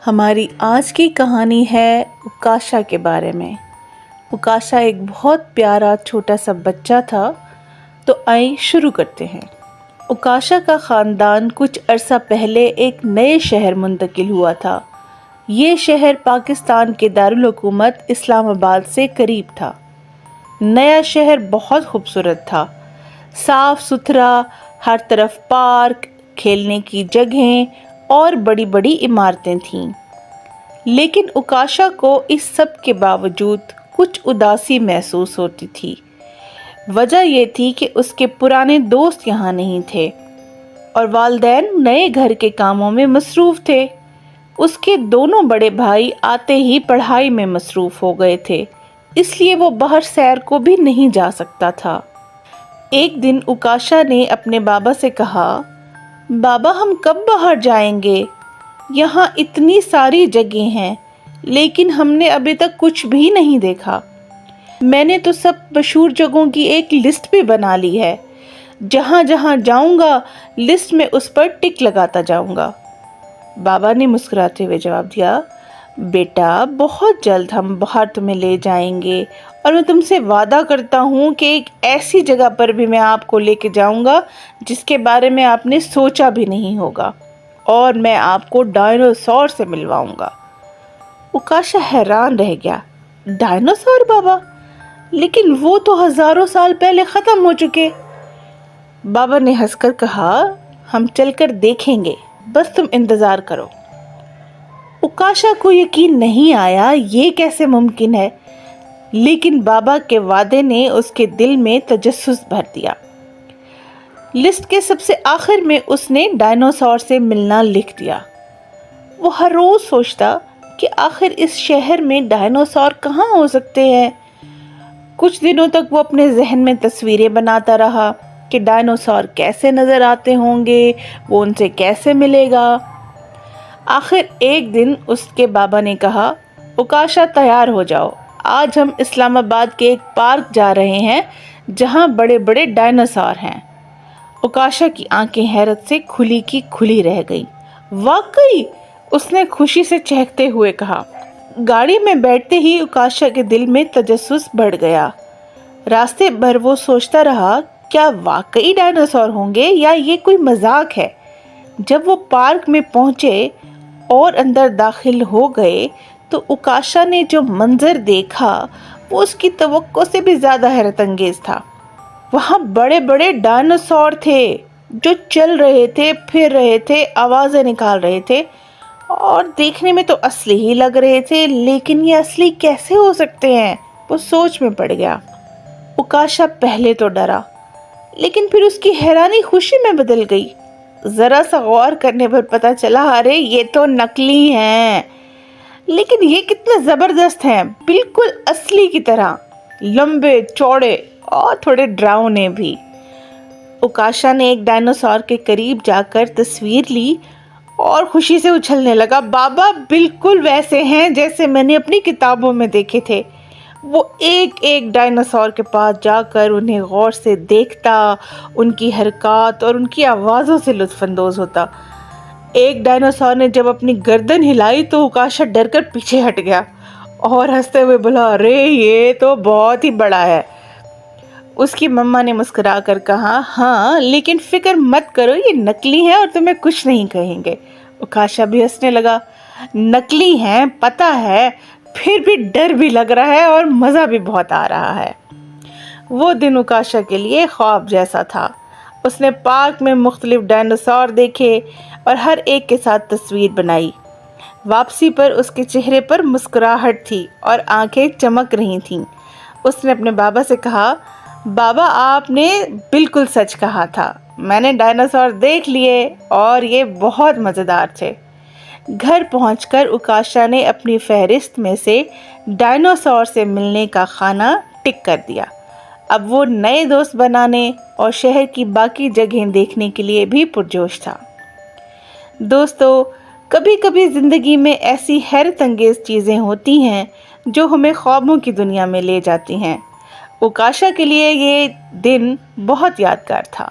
ہماری آج کی کہانی ہے اکاشا کے بارے میں۔ اکاشا ایک بہت پیارا چھوٹا سا بچہ تھا۔ تو آئیں شروع کرتے ہیں۔ اکاشا کا خاندان کچھ عرصہ پہلے ایک نئے شہر منتقل ہوا تھا۔ یہ شہر پاکستان کے دارالحکومت اسلام آباد سے قریب تھا۔ نیا شہر بہت خوبصورت تھا، صاف ستھرا، ہر طرف پارک، کھیلنے کی جگہیں اور بڑی بڑی عمارتیں تھیں۔ لیکن اکاشا کو اس سب کے باوجود کچھ اداسی محسوس ہوتی تھی۔ وجہ یہ تھی کہ اس کے پرانے دوست یہاں نہیں تھے اور والدین نئے گھر کے کاموں میں مصروف تھے۔ اس کے دونوں بڑے بھائی آتے ہی پڑھائی میں مصروف ہو گئے تھے، اس لیے وہ باہر سیر کو بھی نہیں جا سکتا تھا۔ ایک دن اکاشا نے اپنے بابا سے کہا، بابا ہم کب باہر جائیں گے؟ یہاں اتنی ساری جگہیں ہیں لیکن ہم نے ابھی تک کچھ بھی نہیں دیکھا۔ میں نے تو سب مشہور جگہوں کی ایک لسٹ بھی بنا لی ہے، جہاں جہاں جاؤں گا لسٹ میں اس پر ٹک لگاتا جاؤں گا۔ بابا نے مسکراتے ہوئے جواب دیا، بیٹا بہت جلد ہم باہر تمہیں لے جائیں گے اور میں تم سے وعدہ کرتا ہوں کہ ایک ایسی جگہ پر بھی میں آپ کو لے کے جاؤں گا جس کے بارے میں آپ نے سوچا بھی نہیں ہوگا، اور میں آپ کو ڈائنوسور سے ملواؤں گا۔ اکاشا حیران رہ گیا، ڈائنوسور بابا؟ لیکن وہ تو ہزاروں سال پہلے ختم ہو چکے۔ بابا نے ہنس کر کہا، ہم چل کر دیکھیں گے، بس تم انتظار کرو۔ اکاشا کو یقین نہیں آیا، یہ کیسے ممکن ہے؟ لیکن بابا کے وعدے نے اس کے دل میں تجسس بھر دیا۔ لسٹ کے سب سے آخر میں اس نے ڈائنوسور سے ملنا لکھ دیا۔ وہ ہر روز سوچتا کہ آخر اس شہر میں ڈائنوسور کہاں ہو سکتے ہیں۔ کچھ دنوں تک وہ اپنے ذہن میں تصویریں بناتا رہا کہ ڈائنوسور کیسے نظر آتے ہوں گے، وہ ان سے کیسے ملے گا۔ آخر ایک دن اس کے بابا نے کہا، اکاشا تیار ہو جاؤ، آج ہم اسلام آباد کے ایک پارک جا رہے ہیں جہاں بڑے بڑے ڈائنوسار ہیں۔ اکاشا کی آنکھیں حیرت سے کھلی کی کھلی رہ گئی۔ واقعی؟ اس نے خوشی سے چہکتے ہوئے کہا۔ گاڑی میں بیٹھتے ہی اکاشا کے دل میں تجسس بڑھ گیا۔ راستے بھر وہ سوچتا رہا، کیا واقعی ڈائنوسور ہوں گے یا یہ کوئی مذاق ہے؟ جب وہ پارک میں پہنچے اور اندر داخل ہو گئے تو اکاشا نے جو منظر دیکھا وہ اس کی توقع سے بھی زیادہ حیرت انگیز تھا۔ وہاں بڑے بڑے ڈائنوسور تھے جو چل رہے تھے، پھر رہے تھے، آوازیں نکال رہے تھے اور دیکھنے میں تو اصلی ہی لگ رہے تھے، لیکن یہ اصلی کیسے ہو سکتے ہیں؟ وہ سوچ میں پڑ گیا۔ اکاشا پہلے تو ڈرا، لیکن پھر اس کی حیرانی خوشی میں بدل گئی۔ ذرا سا غور کرنے پر پتا چلا، ارے یہ تو نکلی ہیں، لیکن یہ کتنے زبردست ہیں، بالکل اصلی کی طرح، لمبے چوڑے اور تھوڑے ڈراؤنے بھی۔ اکاشا نے ایک ڈائنوسور کے قریب جا کر تصویر لی اور خوشی سے اچھلنے لگا، بابا بالکل ویسے ہیں جیسے میں نے اپنی کتابوں میں دیکھے تھے۔ وہ ایک ایک ڈائنوسور کے پاس جا کر انہیں غور سے دیکھتا، ان کی حرکات اور ان کی آوازوں سے لطف اندوز ہوتا۔ ایک ڈائنوسور نے جب اپنی گردن ہلائی تو اکاشا ڈر کر پیچھے ہٹ گیا اور ہنستے ہوئے بولا، ارے یہ تو بہت ہی بڑا ہے۔ اس کی مما نے مسکرا کر کہا، ہاں لیکن فکر مت کرو، یہ نکلی ہیں اور تمہیں کچھ نہیں کہیں گے۔ اکاشا بھی ہنسنے لگا، نکلی ہیں پتہ ہے، پھر بھی ڈر بھی لگ رہا ہے اور مزہ بھی بہت آ رہا ہے۔ وہ دن اکاشا کے لیے خواب جیسا تھا۔ اس نے پارک میں مختلف ڈائنوسور دیکھے اور ہر ایک کے ساتھ تصویر بنائی۔ واپسی پر اس کے چہرے پر مسکراہٹ تھی اور آنکھیں چمک رہی تھیں۔ اس نے اپنے بابا سے کہا، بابا آپ نے بالکل سچ کہا تھا، میں نے ڈائنوسور دیکھ لیے اور یہ بہت مزیدار تھے۔ گھر پہنچ کر اکاشا نے اپنی فہرست میں سے ڈائنوسور سے ملنے کا خانہ ٹک کر دیا۔ اب وہ نئے دوست بنانے اور شہر کی باقی جگہیں دیکھنے کے لیے بھی پرجوش تھا۔ دوستو، کبھی کبھی زندگی میں ایسی حیرت انگیز چیزیں ہوتی ہیں جو ہمیں خوابوں کی دنیا میں لے جاتی ہیں۔ اکاشا کے لیے یہ دن بہت یادگار تھا۔